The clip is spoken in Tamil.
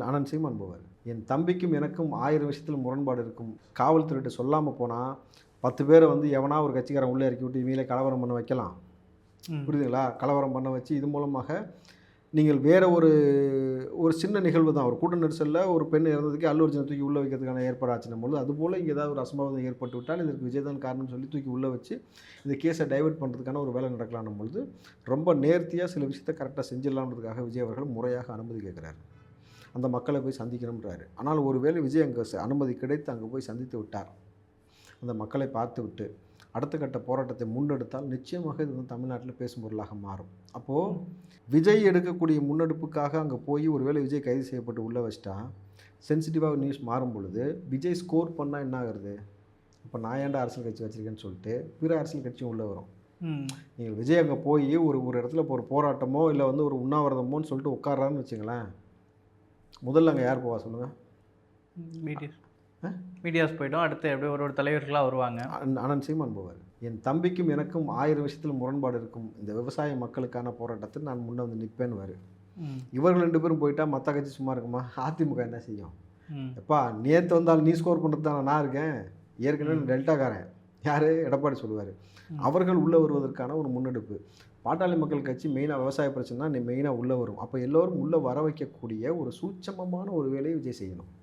அனந்த் சீமான் போவார். என் தம்பிக்கும் எனக்கும் 1000 விஷயத்தில் முரண்பாடு இருக்கும். காவல்துறையிட்ட சொல்லாமல் போனால் 10 பேரை வந்து எவனா ஒரு கட்சிக்காரன் உள்ளே இறக்கி விட்டு இவங்களே கலவரம் பண்ண வைக்கலாம். புரியுதுங்களா? கலவரம் பண்ண வச்சு இது மூலமாக நீங்கள் வேறு ஒரு சின்ன நிகழ்வு தான். ஒரு கூட்ட நெரிசலில் ஒரு பெண் இறந்ததுக்கு அல்லு அர்ஜுனை தூக்கி உள்ளே வைக்கிறதுக்கான ஏற்பாடு ஆச்சுன்னும் பொழுது அதுபோல் இங்கே ஏதாவது ஒரு அசம்பாவிதம் ஏற்பட்டு விட்டால் இதற்கு விஜய் தான் காரணம்னு சொல்லி தூக்கி உள்ளே வச்சு இந்த கேஸை டைவெர்ட் பண்ணுறதுக்கான ஒரு வேலை நடக்கலான்னும் பொழுது ரொம்ப நேர்த்தியாக சில விஷயத்தை கரெக்டாக செஞ்சிடலான்றதுக்காக விஜய் அவர்கள் முறையாக அனுமதி கேட்குறாரு. அந்த மக்களை போய் சந்திக்கணுன்றாரு. ஆனால் ஒருவேளை விஜய் அங்கே அனுமதி கிடைத்து அங்கே போய் சந்தித்து விட்டார், அந்த மக்களை பார்த்து விட்டு அடுத்த கட்ட போராட்டத்தை முன்னெடுத்தால் நிச்சயமாக இது வந்து தமிழ்நாட்டில் பேசும் பொருளாக மாறும். அப்போது விஜய் எடுக்கக்கூடிய முன்னெடுப்புக்காக அங்கே போய் ஒருவேளை விஜய் கைது செய்யப்பட்டு உள்ளே வச்சிட்டா சென்சிட்டிவாக நியூஸ் மாறும் பொழுது விஜய் ஸ்கோர் பண்ணால் என்ன ஆகுறது? இப்போ நான் ஏன்டா அரசியல் கட்சி வச்சுருக்கேன்னு சொல்லிட்டு பிற அரசியல் கட்சியும் உள்ளே வரும். நீங்கள் விஜய் அங்கே போய் ஒரு இடத்துல ஒரு போராட்டமோ இல்லை வந்து ஒரு உண்ணாவிரதமோன்னு சொல்லிட்டு உட்காரான்னு வச்சுங்களேன், முதல்ல அங்கே யார் போவா சொல்லுங்கள்? மீடியாஸ் போய்டும். அடுத்து எப்படியும் ஒரு தலைவர்களாக வருவாங்க. அனந்த் சீமான் போவார். என் தம்பிக்கும் எனக்கும் 1000 விஷயத்தில் முரண்பாடு இருக்கும். இந்த விவசாய மக்களுக்கான போராட்டத்தில் நான் முன்னே வந்து நிற்பேன்னு. இவர்கள் 2 பேரும் போயிட்டா மற்ற கட்சி சும்மா இருக்குமா? அதிமுக என்ன செய்யும்? எப்பா நேற்று வந்தால் நீ ஸ்கோர் பண்ணுறது தானே நான் இருக்கேன், ஏற்கனவே டெல்டாக்காரன் யார் எடப்பாடி சொல்லுவார். அவர்கள் உள்ளே வருவதற்கான ஒரு முன்னெடுப்பு. பாட்டாளி மக்கள் கட்சி மெயினாக விவசாய பிரச்சனைனா மெயினாக உள்ளே வரும். அப்போ எல்லோரும் உள்ளே வர வைக்கக்கூடிய ஒரு சூட்சமமான ஒரு வேலையை விஜய் செய்யணும்.